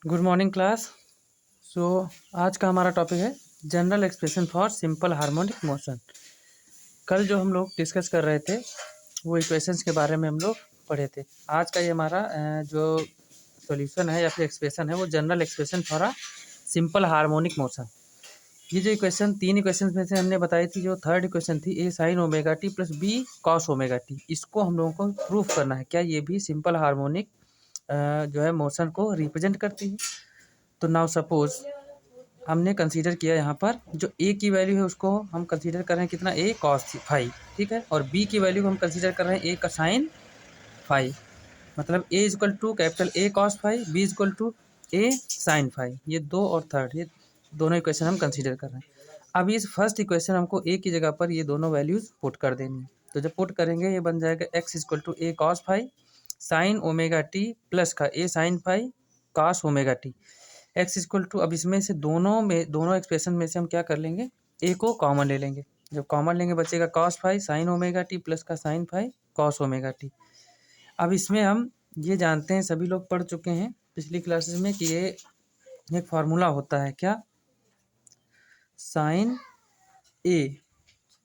Good morning class. सो आज का हमारा टॉपिक है general expression for simple harmonic motion. कल जो हम लोग डिस्कस कर रहे थे वो इक्वेशंस के बारे में हम लोग पढ़े थे। आज का ये हमारा जो सॉल्यूशन है या फिर एक्सप्रेशन है वो general expression for a simple harmonic motion. ये जो इक्वेशन तीन इक्वेशन में से हमने बताई थी, जो थर्ड इक्वेशन थी A sine omega T plus B cos omega T, इसको हम लोगों को प्रूफ करना है क्या ये भी सिंपल हार्मोनिक जो है मोशन को रिप्रेजेंट करती है। तो नाउ सपोज हमने कंसीडर किया यहाँ पर जो ए की वैल्यू है उसको हम कंसीडर कर रहे हैं कितना, ए कॉस फाइव, ठीक है, और बी की वैल्यू को हम कंसीडर कर रहे हैं ए का साइन फाइव। मतलब A is equal to capital A cos five, B is equal to A sine five. ये दो और थर्ड, ये दोनों इक्वेशन हम कंसीडर कर रहे हैं। अब इस फर्स्ट इक्वेशन हमको ए की जगह पर ये दोनों वैल्यूज पुट कर देनी है। तो जब पुट करेंगे ये बन जाएगा X is equal to A cos five sine omega T plus का A sine five cos omega T. X equal to, अब इसमें से दोनों एक्सप्रेशन में से हम क्या कर लेंगे, ए को कॉमन ले लेंगे। जब कॉमन लेंगे बचेगा cos five sine omega T plus का sine five cos omega T. अब इसमें हम ये जानते हैं, सभी लोग पढ़ चुके हैं पिछली क्लासेस में, कि ये एक फार्मूला होता है क्या, sine A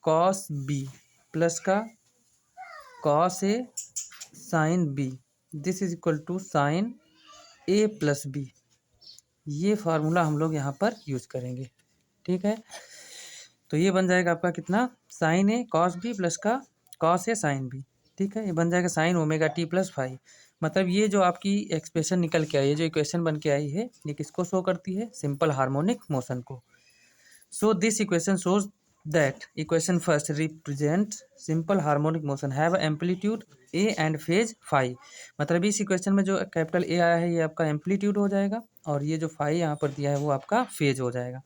cos B plus का cos A sine B, this is equal to sine A plus B. ये फार्मूला हम लोग यहाँ पर यूज करेंगे, ठीक है। तो ये बन जाएगा आपका कितना, sign A cos B plus का कॉस ए साइन बी, ठीक है। ये बन जाएगा sign omega T plus five. मतलब ये जो आपकी एक्सप्रेशन निकल के आई है, जो इक्वेशन बन के आई है, ये किसको शो करती है, सिंपल हार्मोनिक मोशन को। So this equation shows that equation first represent simple harmonic motion have amplitude A and phase five. मतलब इस इक्वेशन में जो कैपिटल ए आया है ये आपका एम्पलीट्यूड हो जाएगा, और ये जो फाइव यहाँ पर दिया है वो आपका फेज हो जाएगा।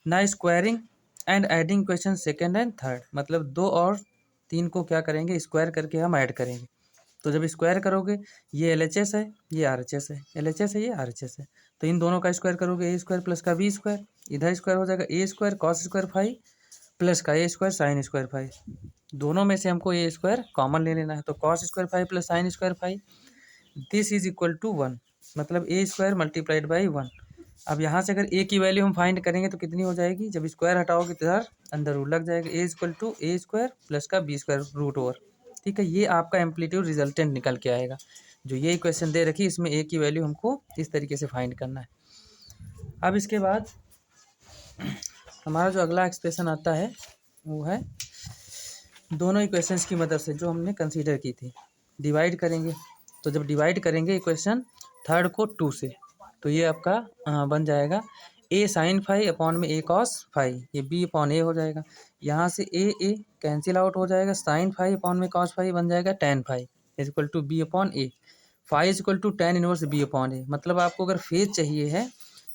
ना squaring and adding question second and third, मतलब दो और तीन को क्या करेंगे, स्क्वायर करके हम ऐड करेंगे। तो जब स्क्वायर करोगे, ये एल एच एस है, ये आर एच एस है, एल एच एस है, ये आर एच एस है, तो इन दोनों का स्क्वायर करोगे, ए स्क्वायर प्लस का बी स्क्वायर, इधर स्क्वायर हो जाएगा A square cos square five plus का A square sine square five. दोनों में से हमको ए स्क्वायर कॉमन ले लेना है, तो cos square five plus sine square five, this is equal to one. मतलब A square multiplied by one. अब यहाँ से अगर ए की वैल्यू हम फाइंड करेंगे तो कितनी हो जाएगी, जब स्क्वायर हटाओगे तो इधर अंदर रूट लग जाएगा, A equal to A square plus का बी स्क्वायर रूट ओवर, ठीक है। ये आपका एम्पलीट्यूड रिजल्टेंट निकल के आएगा। जो ये इक्वेशन दे रखी है इसमें ए की वैल्यू हमको इस तरीके से फाइंड करना है। अब इसके बाद हमारा जो अगला एक्सप्रेशन आता है वो है दोनों इक्वेशंस की मदद से जो हमने कंसीडर की थी, डिवाइड करेंगे। तो जब डिवाइड करेंगे इक्वेशन थर्ड को टू से, तो ये आपका बन जाएगा ए साइन फाइव अपॉन में ए कॉस फाइव, ये बी अपॉन ए हो जाएगा। यहाँ से ए कैंसिल आउट हो जाएगा, साइन फाइव अपॉन में कॉस फाइव बन जाएगा tan five is equal to B upon A, five is equal to tan inverse B upon A. मतलब आपको अगर फेज चाहिए है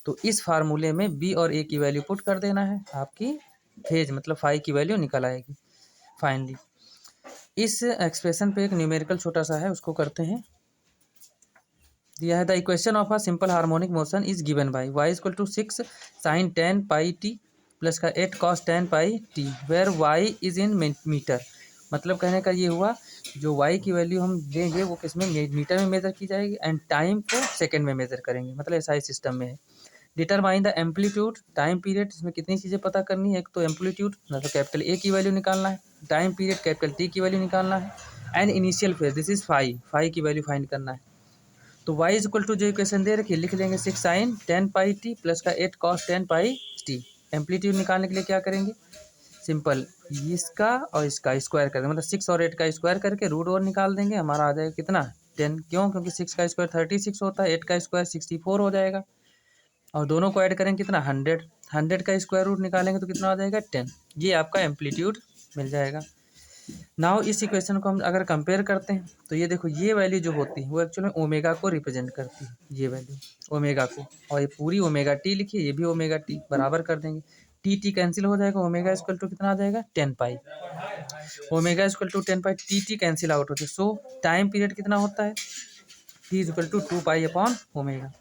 तो इस फार्मूले में बी और ए की वैल्यू पुट कर देना है, आपकी फेज मतलब फाइव की वैल्यू निकल आएगी फाइनली। इस एक्सप्रेशन पे एक न्यूमेरिकल छोटा सा है, उसको करते हैं। दिया है the equation of a simple harmonic motion is given by Y equal to six sine ten pi T plus का eight cos ten pi T, where Y is in metre. मतलब कहने का ये हुआ, जो वाई की वैल्यू हम देंगे वो किस में, मीटर में मेजर की जाएगी, एंड टाइम को सेकेंड में मेजर करेंगे, मतलब ऐसा ही सिस्टम में है। Determine the amplitude time period, इसमें कितनी चीज़ें पता करनी है, एक तो एम्पलीट्यूड मतलब कैपिटल ए की वैल्यू निकालना है, टाइम पीरियड कैपिटल टी की वैल्यू निकालना है, and initial phase this is five की वैल्यू फाइंड करना है। तो y इज इक्वल टू जो इक्वेशन दे रखी लिख लेंगे, six sine ten pi T plus का eight cos ten pi T. Amplitude निकालने के लिए क्या करेंगे, सिंपल इसका और इसका स्क्वायर कर देंगे, मतलब सिक्स और एट का स्क्वायर करके रूट ओवर निकाल देंगे, हमारा आ जाएगा कितना, टेन। क्यों, क्योंकि सिक्स का स्क्वायर 36 होता है, एट का स्क्वायर 64 हो जाएगा, और दोनों को ऐड करेंगे कितना, 100। 100 का स्क्वायर रूट निकालेंगे तो कितना आ जाएगा, 10। ये आपका एम्पलीट्यूड मिल जाएगा। नाउ इस इक्वेशन को हम अगर कंपेयर करते हैं तो ये देखो, ये वैल्यू जो होती है वो एक्चुअली में ओमेगा को रिप्रेजेंट करती है, ये वैल्यू ओमेगा को, और ये पूरी ओमेगा टी लिखिए, ये भी ओमेगा टी, बराबर कर देंगे, टी टी कैंसिल हो जाएगा, ओमेगा इक्वल टू कितना आ जाएगा, 10 pi, omega equal to 10 pi, T T cancel out होते हैं। सो टाइम पीरियड कितना होता है, T is equal to 2 pi upon omega.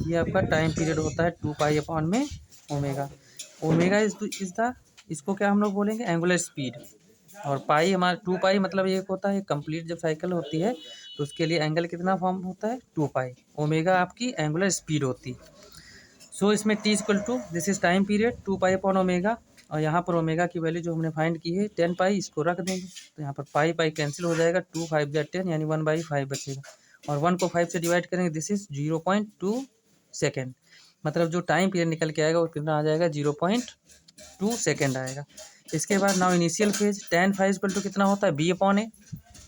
ये आपका टाइम पीरियड होता है 2 पाई अपॉन में ओमेगा। ओमेगा इज द, इसको क्या हम लोग बोलेंगे, एंगुलर स्पीड, और पाई हमारा 2 पाई मतलब ये होता है कंप्लीट जब साइकिल होती है तो उसके लिए एंगल कितना फॉर्म होता है 2 पाई। ओमेगा आपकी एंगुलर स्पीड होती है। सो इसमें t equal to this is time period 2 pi upon omega, और यहाँ पर ओमेगा की वैल्यू जो हमने फाइंड की है 10 पाई, इसको रख देंगे तो यहाँ पर पाई पाई कैंसिल हो जाएगा, 2 5 10 यानी 1/5 बचेगा, और 1 को 5 से डिवाइड करेंगे, दिस इज 0.2 सेकेंड। मतलब जो टाइम पीरियड निकल के आएगा वो कितना आ जाएगा 0.2 सेकेंड आएगा। इसके बाद now initial phase tan five equal to कितना होता है बी अपॉन ए,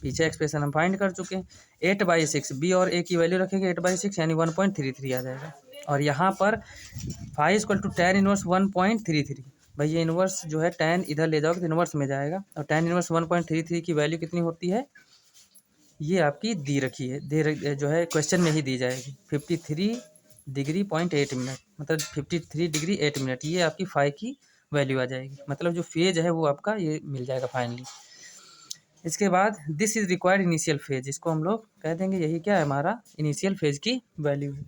पीछे एक्सप्रेशन हम फाइंड कर चुके हैं, 8/6 बी और ए की वैल्यू रखेंगे 8/6 यानी 1.33 आ जाएगा। और यहाँ पर five equal to tan inverse 1.33, भाई ये इनवर्स जो है tan इधर ले जाओगे तो इनवर्स में जाएगा, और tan इनवर्स 1.33 की वैल्यू कितनी होती है ये आपकी दी रखी है, जो है क्वेश्चन में ही दी जाएगी, 53 डिग्री 0.8 मिनट, मतलब 53 डिग्री 8 मिनट, ये आपकी फाई की वैल्यू आ जाएगी। मतलब जो फेज है वो आपका ये मिल जाएगा फाइनली। इसके बाद this is required initial phase, इसको हम लोग कह देंगे यही क्या है हमारा इनिशियल फेज की वैल्यू है।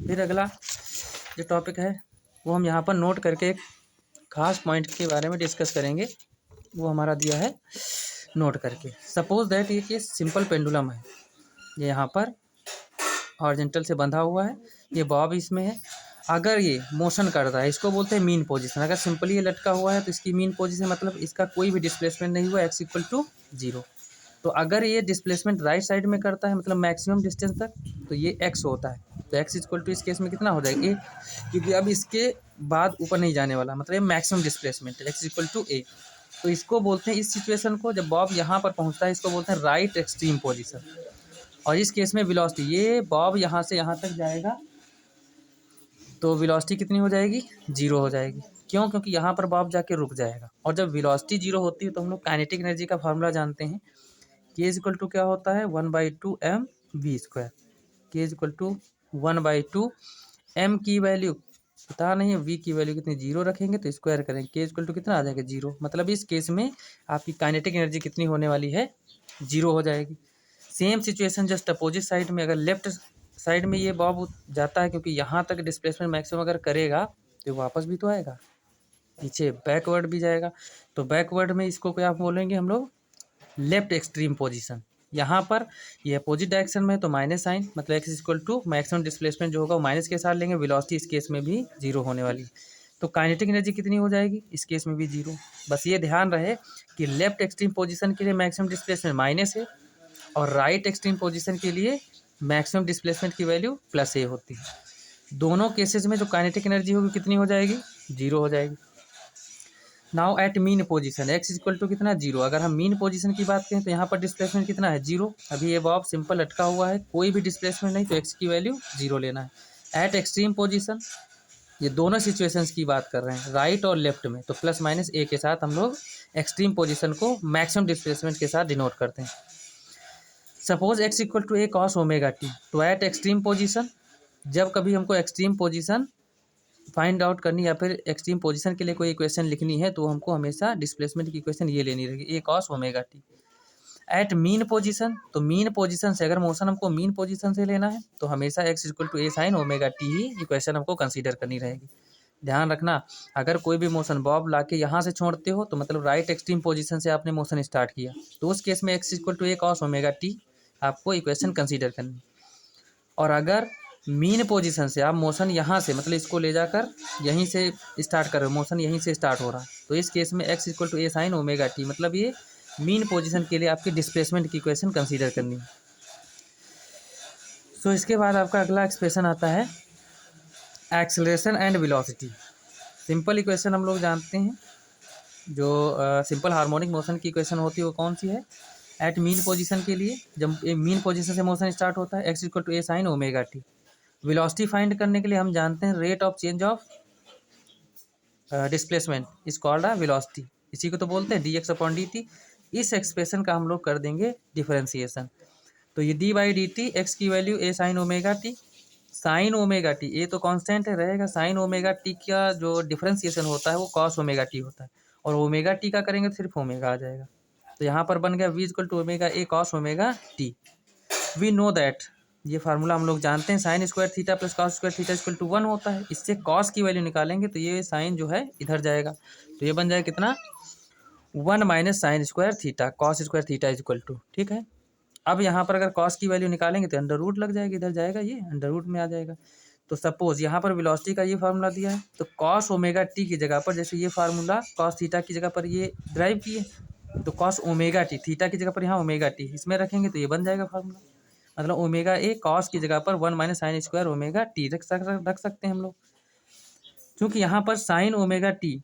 फिर अगला जो टॉपिक है वो हम यहाँ पर नोट करके एक खास पॉइंट के बारे में डिस्कस करेंगे, वो हमारा दिया है नोट करके। सपोज दैट ये कि सिंपल पेंडुलम है, ये यहाँ पर हॉरिजॉन्टल से बंधा हुआ है, ये बॉब इसमें है, अगर ये मोशन करता है इसको बोलते हैं मीन पोजीशन। अगर सिंपली ये लटका हुआ है तो इसकी मीन पोजीशन मतलब इसका कोई भी डिस्प्लेसमेंट नहीं हुआ, x इक्वल टू 0। तो अगर ये डिस्प्लेसमेंट राइट साइड में करता है मतलब मैक्सिमम डिस्टेंस तक, तो ये x होता है, तो x इक्वल टू इस केस में कितना हो जाएगा a, क्योंकि अब इसके बाद ऊपर नहीं जाने वाला, मतलब ये मैक्सिमम डिस्प्लेसमेंट है, x इक्वल टू a। तो इसको बोलते हैं इस सिचुएशन को जब बॉब यहाँ पर पहुँचता है इसको बोलते हैं राइट एक्सट्रीम पोजिशन। और इस केस में वेलोसिटी, ये बॉब यहाँ से यहाँ तक जाएगा तो वेलोसिटी कितनी हो जाएगी 0 हो जाएगी। क्यों? क्योंकि यहाँ पर बॉब जाके रुक जाएगा। और जब वेलोसिटी 0 होती है तो हम लोग काइनेटिक एनर्जी का फार्मूला जानते हैं, के इज इक्वल टू क्या होता है 1/2 mv²। के इज इक्वल टू 1/2 m की वैल्यू पता नहीं है, v की वैल्यू कितनी 0 रखेंगे तो स्क्वायर करेंगे, के इज इक्वल टू कितना आ जाएगा 0। मतलब इस केस में आपकी काइनेटिक एनर्जी कितनी होने वाली है 0 हो जाएगी। Same situation just opposite side में, अगर लेफ्ट साइड में ये बॉब जाता है क्योंकि यहाँ तक डिस्प्लेसमेंट मैक्सिमम अगर करेगा तो वापस भी तो आएगा, पीछे बैकवर्ड भी जाएगा। तो बैकवर्ड में इसको क्या बोलेंगे हम लोग लेफ्ट एक्सट्रीम पोजीशन। यहाँ पर ये अपोजिट डायरेक्शन में है तो माइनस साइन, मतलब x equal to maximum displacement जो होगा वो माइनस के साथ लेंगे, वेलोसिटी इस केस में भी 0 होने वाली। तो काइनेटिक एनर्जी कितनी हो जाएगी इस केस में भी 0। बस ये ध्यान रहे कि लेफ्ट एक्सट्रीम पोजीशन के लिए मैक्सिमम डिस्प्लेसमेंट माइनस है और राइट एक्सट्रीम पोजीशन के लिए मैक्सिमम डिस्प्लेसमेंट की वैल्यू प्लस ए होती है। दोनों केसेस में जो काइनेटिक एनर्जी होगी कितनी हो जाएगी 0 हो जाएगी। Now at mean position x equal to कितना 0। अगर हम मीन पोजीशन की बात करें तो यहाँ पर डिस्प्लेसमेंट कितना है 0। अभी ये बॉब सिंपल लटका हुआ है, कोई भी डिस्प्लेसमेंट नहीं, तो x की वैल्यू 0 लेना है। एट एक्सट्रीम पोजीशन, ये दोनों सिचुएशंस की बात कर रहे हैं राइट और लेफ्ट में, तो प्लस माइनस ए के साथ हम लोग एक्सट्रीम पोजीशन को मैक्सिमम डिस्प्लेसमेंट के साथ डिनोट करते हैं। Suppose x equal to A cos omega t, तो एट एक्सट्रीम पोजीशन जब कभी हमको एक्सट्रीम पोजीशन फाइंड आउट करनी या फिर एक्सट्रीम पोजीशन के लिए कोई इक्वेशन लिखनी है तो हमको हमेशा डिस्प्लेसमेंट की इक्वेशन ये लेनी रहेगी A cos omega T. At mean position, तो मीन पोजीशन से अगर मोशन हमको मीन पोजीशन से लेना है तो हमेशा x equal to A sine omega t ही इक्वेशन हमको कंसीडर करनी रहेगी। ध्यान रखना, अगर कोई भी मोशन बॉब ला के यहाँ से छोड़ते हो तो मतलब राइट एक्सट्रीम पोजीशन से आपने मोशन स्टार्ट किया, तो उस केस में x equal to A cos omega t आपको इक्वेशन कंसीडर करनी। और अगर मीन पोजीशन से आप मोशन यहाँ से मतलब इसको ले जाकर यहीं से स्टार्ट कर रहे हो, मोशन यहीं से स्टार्ट हो रहा है, तो इस केस में x equal to A sine omega t, मतलब ये मीन पोजीशन के लिए आपकी डिस्प्लेसमेंट की इक्वेशन कंसीडर करनी है। सो इसके बाद आपका अगला एक्सप्रेशन आता है acceleration and velocity. Simple equation हम लोग जानते हैं, जो सिंपल हार्मोनिक मोशन की इक्वेशन होती है वो कौन सी है, एट मीन पोजीशन के लिए जब मीन पोजीशन से मोशन स्टार्ट होता है x equal to A sine omega T. Velocity find करने के लिए हम जानते हैं rate of change of displacement is called a velocity, इसी को तो बोलते हैं dx अपॉन dt। इस एक्सप्रेशन का हम लोग कर देंगे डिफरेंशिएशन, तो ये d by D T X की value A sine omega T, sine omega T A तो कांस्टेंट है रहेगा, साइन ओमेगा टी का जो डिफरेंशिएशन होता है वो कॉस ओमेगा टी होता है, और ओमेगा टी का करेंगे तो सिर्फ ओमेगा आ जाएगा। तो यहाँ पर बन गया v equal to omega A cos omega t. We know that, ये फार्मूला हम लोग जानते हैं, sine square theta plus cos square theta equal to 1 होता है। इससे कॉस की वैल्यू निकालेंगे तो ये साइन जो है इधर जाएगा, तो ये बन जाएगा कितना 1 minus sine square theta cos square theta is equal to, ठीक है। अब यहाँ पर अगर कॉस की वैल्यू निकालेंगे तो अंडर रूट लग जाएगी, इधर जाएगा ये अंडर रूट में आ जाएगा। तो सपोज यहाँ पर वेलोसिटी का ये फार्मूला दिया है, तो कॉस ओमेगा टी की जगह पर, जैसे ये फार्मूला कॉस थीटा की जगह पर ये ड्राइव किए, तो कॉस ओमेगा टी, थीटा की जगह पर यहाँ ओमेगा टी इसमें रखेंगे तो ये बन जाएगा फार्मूला। मतलब ओमेगा ए कॉस की जगह पर 1 minus sine square omega T रख सकते हैं हम लोग। क्योंकि यहाँ पर साइन ओमेगा टी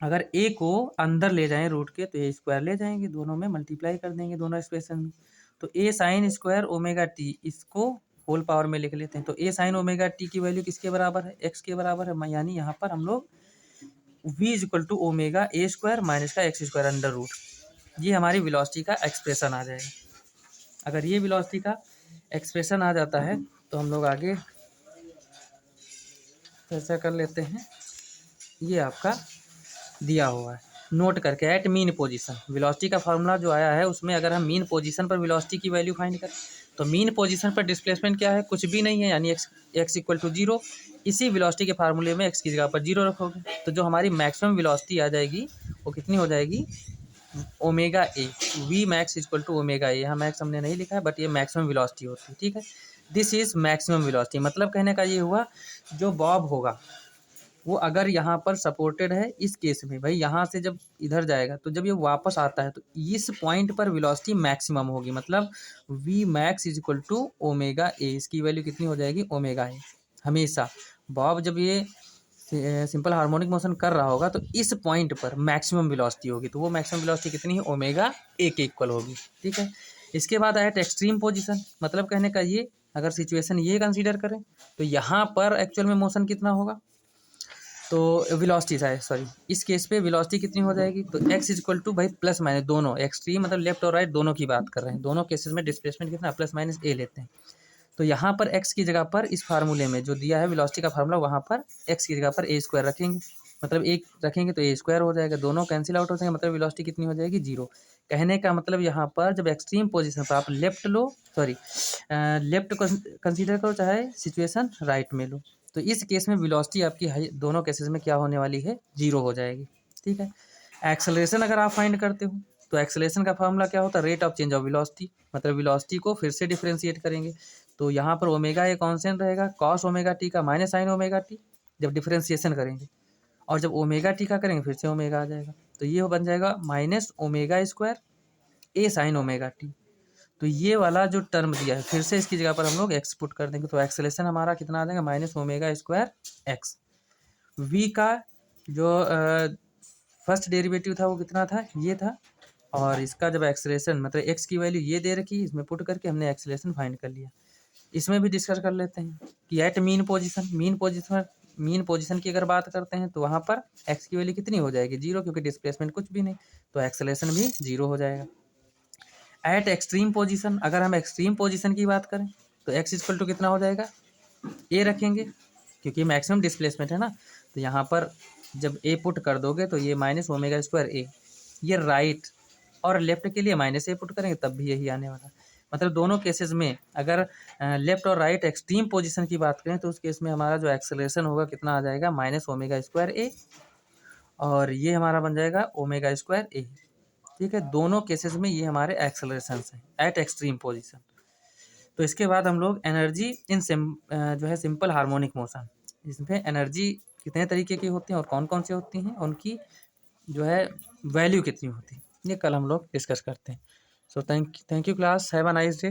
अगर ए को अंदर ले जाएं रूट के तो ए स्क्वायर ले जाएंगे, दोनों में मल्टीप्लाई कर देंगे दोनों एक्सप्रेशन में। तो ए साइन स्क्वायर ओमेगा टी इसको होल पावर में लिख लेते हैं। तो ए साइन ओमेगा टी की वैल्यू किसके बराबर है, एक्स के बराबर है। यानी यहाँ पर हम लोग v equal to omega A square minus का एक्स स्क्वायर अंडर रूट, ये हमारी वेलोसिटी का एक्सप्रेशन आ जाएगा। अगर ये वेलोसिटी का एक्सप्रेशन आ जाता है तो हम लोग आगे चर्चा कर लेते हैं। ये आपका दिया हुआ है नोट करके, एट मीन पोजीशन वेलोसिटी का फार्मूला जो आया है उसमें अगर हम मीन पोजीशन पर वेलोसिटी की वैल्यू फाइंड करें तो मीन पोजीशन पर डिस्प्लेसमेंट क्या है, कुछ भी नहीं है, यानी एक्स इक्वल टू जीरो। इसी वेलोसिटी के फार्मूले में एक्स की जगह पर जीरो रखोगे तो जो हमारी मैक्सिमम वेलोसिटी आ जाएगी वो कितनी हो जाएगी, omega A, v max equal to omega A. यहाँ मैक्स हमने नहीं लिखा है बट ये मैक्सिमम वेलोसिटी होती है, ठीक है। दिस इज मैक्सिमम वेलोसिटी, मतलब कहने का ये हुआ जो बॉब होगा वो अगर यहाँ पर सपोर्टेड है, इस केस में भाई यहाँ से जब इधर जाएगा तो जब ये वापस आता है तो इस पॉइंट पर वेलोसिटी मैक्सिमम होगी, मतलब v max is equal to omega A, इसकी वैल्यू कितनी हो जाएगी, ओमेगा ए। हमेशा बॉब जब ये सिंपल हार्मोनिक मोशन कर रहा होगा तो इस पॉइंट पर मैक्सिमम वेलोसिटी होगी, तो वो मैक्सिमम वेलोसिटी कितनी है, ओमेगा ए के इक्वल होगी, ठीक है। इसके बाद आया एक्सट्रीम पोजीशन, मतलब कहने का ये अगर सिचुएशन ये कंसीडर करें तो यहाँ पर एक्चुअल में मोशन कितना होगा, तो वेलोसिटी है सॉरी, इस केस पे वेलोसिटी कितनी हो जाएगी, तो x इक्वल टू भाई प्लस माइनस दोनों, एक्सट्रीम मतलब लेफ्ट और राइट दोनों की बात कर रहे हैं, दोनों केसेस में डिस्प्लेसमेंट कितना प्लस माइनस ए लेते हैं। तो यहाँ पर x की जगह पर इस फार्मूले में जो दिया है वेलोसिटी का फार्मूला, वहाँ पर x की जगह पर ए स्क्वायर रखेंगे, मतलब एक रखेंगे तो ए स्क्वायर हो जाएगा, दोनों कैंसिल आउट हो जाएंगे, मतलब वेलोसिटी कितनी हो जाएगी, जीरो। कहने का मतलब यहाँ पर जब एक्सट्रीम पोजीशन पर आप लेफ्ट लो, सॉरी लेफ्ट कंसीडर करो चाहे सिचुएशन राइट में लो, तो इस केस में वेलोसिटी आपकी दोनों केसेस में क्या होने वाली है, जीरो हो जाएगी, ठीक है। एक्सेलरेशन अगर आप फाइंड करते हो तो एक्सेलरेशन का फार्मूला क्या होता है, rate of change of velocity, मतलब वेलोसिटी को फिर से डिफरेंशिएट करेंगे। तो यहाँ पर ओमेगा ए कांस्टेंट रहेगा, कॉस ओमेगा टी का माइनस साइन ओमेगा टी जब डिफरेंशिएशन करेंगे, और जब ओमेगा टी का करेंगे फिर से ओमेगा आ जाएगा, तो ये बन जाएगा माइनस ओमेगा स्क्वायर ए साइन ओमेगा टी। तो ये वाला जो टर्म दिया है फिर से इसकी जगह पर हम लोग एक्स पुट कर देंगे, तो एक्सेलेरेशन हमारा कितना आ जाएगा, minus omega square x. V का जो फर्स्ट डेरिवेटिव था वो कितना था, ये था, और इसका जब एक्सेलेरेशन मतलब एक्स की वैल्यू ये दे रखी, इसमें पुट करके हमने एक्सेलेरेशन फाइंड कर लिया। इसमें भी डिस्कस कर लेते हैं कि एट मीन पोजीशन की अगर बात करते हैं तो वहाँ पर एक्स की वैल्यू कितनी हो जाएगी, जीरो, क्योंकि डिस्प्लेसमेंट कुछ भी नहीं, तो एक्सेलेरेशन भी जीरो हो जाएगा। एट एक्सट्रीम पोजीशन, अगर हम एक्सट्रीम पोजीशन की बात करें तो एक्स इक्वल टू कितना हो जाएगा, ए रखेंगे क्योंकि मैक्सिमम डिस्प्लेसमेंट है ना, तो यहाँ पर जब ए पुट कर दोगे तो ये माइनस ओमेगा स्क्वायर ए, ये राइट और लेफ्ट के लिए माइनस ए पुट करेंगे तब भी यही आने वाला। मतलब दोनों केसेस में अगर लेफ्ट और राइट एक्सट्रीम पोजीशन की बात करें तो उस केस में हमारा जो एक्सेलरेशन होगा कितना आ जाएगा, माइनस ओमेगा स्क्वायर ए, और ये हमारा बन जाएगा ओमेगा स्क्वायर ए, ठीक है। दोनों केसेस में ये हमारे एक्सेलरेशन हैं एट एक्सट्रीम पोजीशन। तो इसके बाद हम लोग एनर्जी इन जो है सिंपल हार्मोनिक मोशन, इसमें एनर्जी कितने तरीके की होती हैं और कौन कौन से होती हैं, उनकी जो है वैल्यू कितनी होती है, ये कल हम लोग डिस्कस करते हैं। So thank you class, have a nice day.